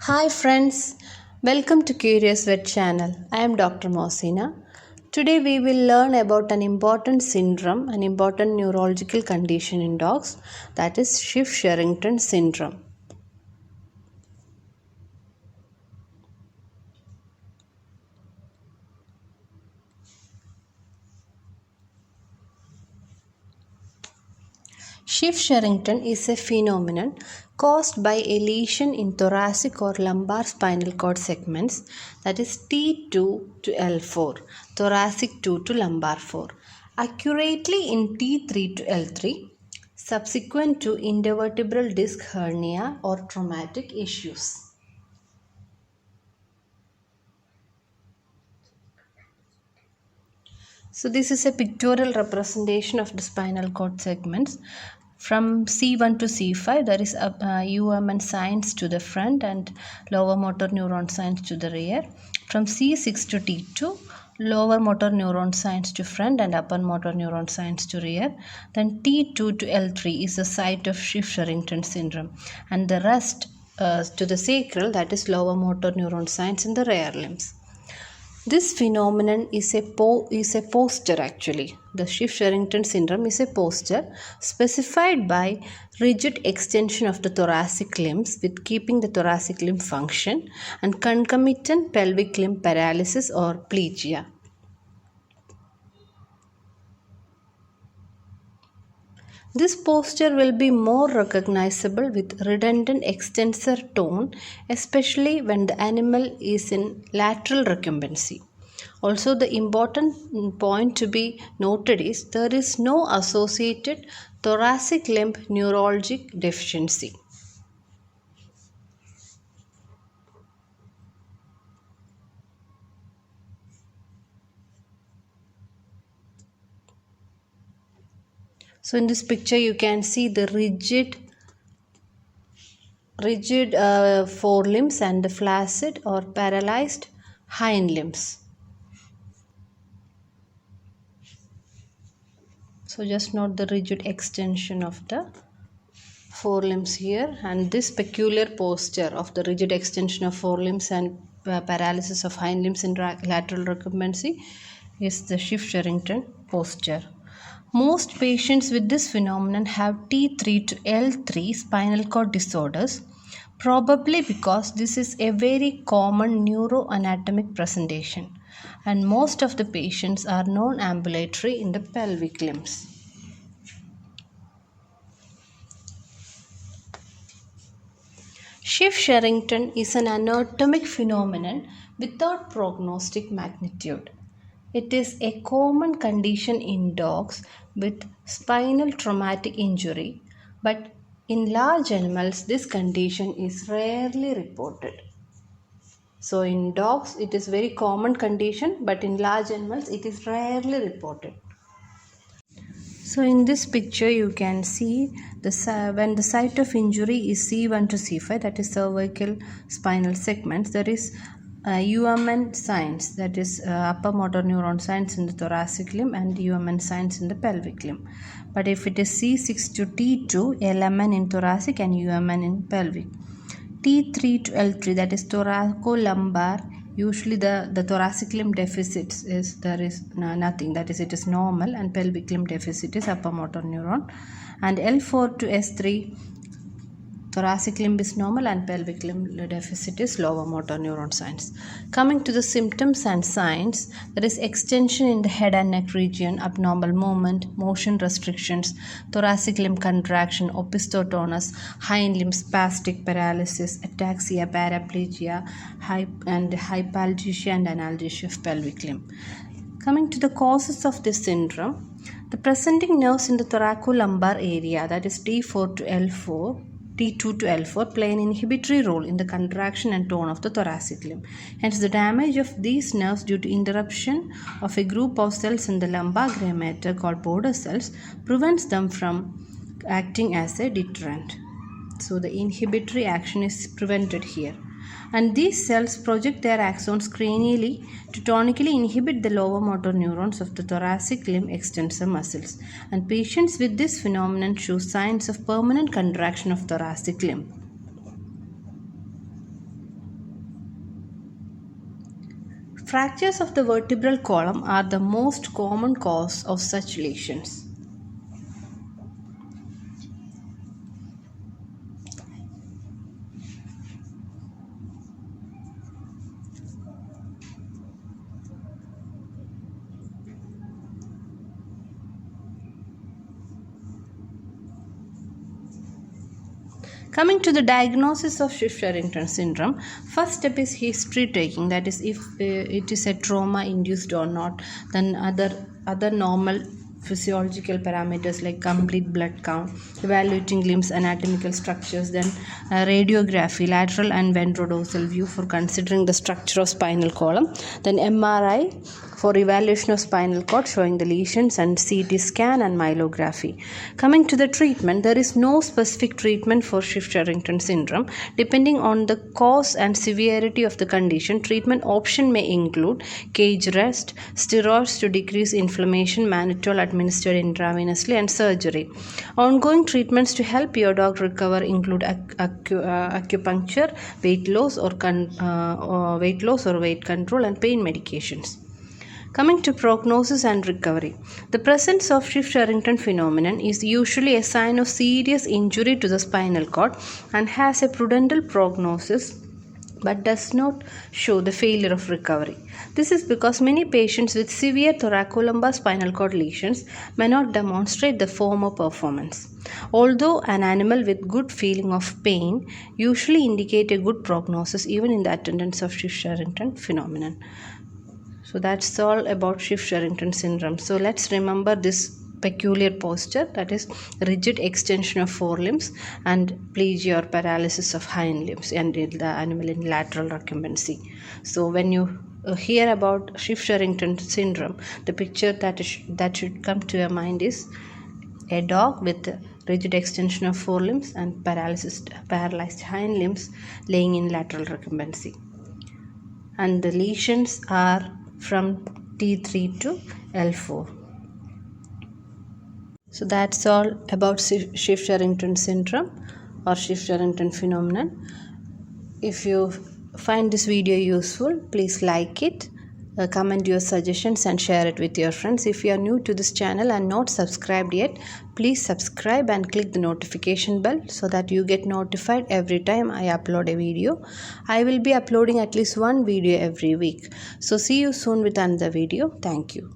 Hi friends, welcome to Curious Vet channel. I am Dr. Mosina. Today we will learn about an important syndrome, an important neurological condition in dogs, that is Schiff-Sherrington syndrome. Schiff-Sherrington is a phenomenon caused by a lesion in thoracic or lumbar spinal cord segments, that is T2 to L4, thoracic 2 to lumbar 4, accurately in T3 to L3, subsequent to intervertebral disc hernia or traumatic issues. So this is a pictorial representation of the spinal cord segments. From C1 to C5, there is UMN signs to the front and lower motor neuron signs to the rear. From C6 to T2, lower motor neuron signs to front and upper motor neuron signs to rear. Then T2 to L3 is the site of Schiff-Sherrington syndrome, and the rest to the sacral, that is lower motor neuron signs in the rear limbs. This phenomenon is a posture actually. The Schiff-Sherrington syndrome is a posture specified by rigid extension of the thoracic limbs with keeping the thoracic limb function and concomitant pelvic limb paralysis or plegia. This posture will be more recognizable with redundant extensor tone, especially when the animal is in lateral recumbency. Also, the important point to be noted is there is no associated thoracic limb neurologic deficiency. So in this picture you can see the rigid forelimbs and the flaccid or paralyzed hind limbs. So just note the rigid extension of the forelimbs here, and this peculiar posture of the rigid extension of forelimbs and paralysis of hind limbs in lateral recumbency is the Schiff-Sherrington posture. Most patients with this phenomenon have T3 to L3 spinal cord disorders, probably because this is a very common neuroanatomic presentation, and most of the patients are non-ambulatory in the pelvic limbs. Schiff-Sherrington is an anatomic phenomenon without prognostic magnitude. It is a common condition in dogs with spinal traumatic injury, but in large animals this condition is rarely reported. So in dogs it is very common condition, but in large animals it is rarely reported. So in this picture you can see when the site of injury is C1 to C5, that is cervical spinal segments, there is UMN signs, that is upper motor neuron signs in the thoracic limb and UMN signs in the pelvic limb. But if it is C6 to T2, LMN in thoracic and UMN in pelvic. T3 to L3, that is thoracolumbar, usually the thoracic limb deficit is there is nothing, that is it is normal, and pelvic limb deficit is upper motor neuron. And L4 to S3, thoracic limb is normal and pelvic limb deficit is lower motor neuron signs. Coming to the symptoms and signs, there is extension in the head and neck region, abnormal movement, motion restrictions, thoracic limb contraction, opisthotonus, hind limb spastic paralysis, ataxia, paraplegia, and hypalgesia and analgesia of pelvic limb. Coming to the causes of this syndrome, the presenting nerves in the thoracolumbar area, that is T4 to L4, T2 to L4, play an inhibitory role in the contraction and tone of the thoracic limb. Hence, the damage of these nerves due to interruption of a group of cells in the lumbar gray matter called border cells prevents them from acting as a deterrent. So, the inhibitory action is prevented here. And these cells project their axons cranially to tonically inhibit the lower motor neurons of the thoracic limb extensor muscles. And patients with this phenomenon show signs of permanent contraction of thoracic limb. Fractures of the vertebral column are the most common cause of such lesions. Coming to the diagnosis of Schiff-Sherrington syndrome, first step is history taking, that is if it is a trauma induced or not. Then other normal physiological parameters like complete blood count, evaluating limbs anatomical structures, then radiography, lateral and ventrodorsal view for considering the structure of spinal column, then MRI for evaluation of spinal cord showing the lesions, and CT scan and myelography. Coming to the treatment, there is no specific treatment for Schiff-Sherrington syndrome. Depending on the cause and severity of the condition, treatment option may include cage rest, steroids to decrease inflammation, mannitol administered intravenously, and surgery. Ongoing treatments to help your dog recover include acupuncture, weight loss or weight control, and pain medications. Coming to prognosis and recovery, the presence of Schiff-Sherrington phenomenon is usually a sign of serious injury to the spinal cord and has a prudential prognosis but does not show the failure of recovery. This is because many patients with severe thoracolumbar spinal cord lesions may not demonstrate the former performance. Although an animal with good feeling of pain usually indicate a good prognosis even in the attendance of Schiff-Sherrington phenomenon. So that's all about Schiff-Sherrington syndrome. So let's remember this peculiar posture, that is rigid extension of forelimbs and plegia or paralysis of hind limbs, and the animal in lateral recumbency. So when you hear about Schiff-Sherrington syndrome, the picture that should come to your mind is a dog with rigid extension of forelimbs and paralyzed hind limbs laying in lateral recumbency. And the lesions are from T3 to L4. So that's all about Schiff-Sherrington syndrome or Schiff-Sherrington phenomenon. If you find this video useful, please like it, comment your suggestions and share it with your friends. If you are new to this channel and not subscribed yet, please subscribe and click the notification bell so that you get notified every time I upload a video. I will be uploading at least one video every week. So see you soon with another video. Thank you.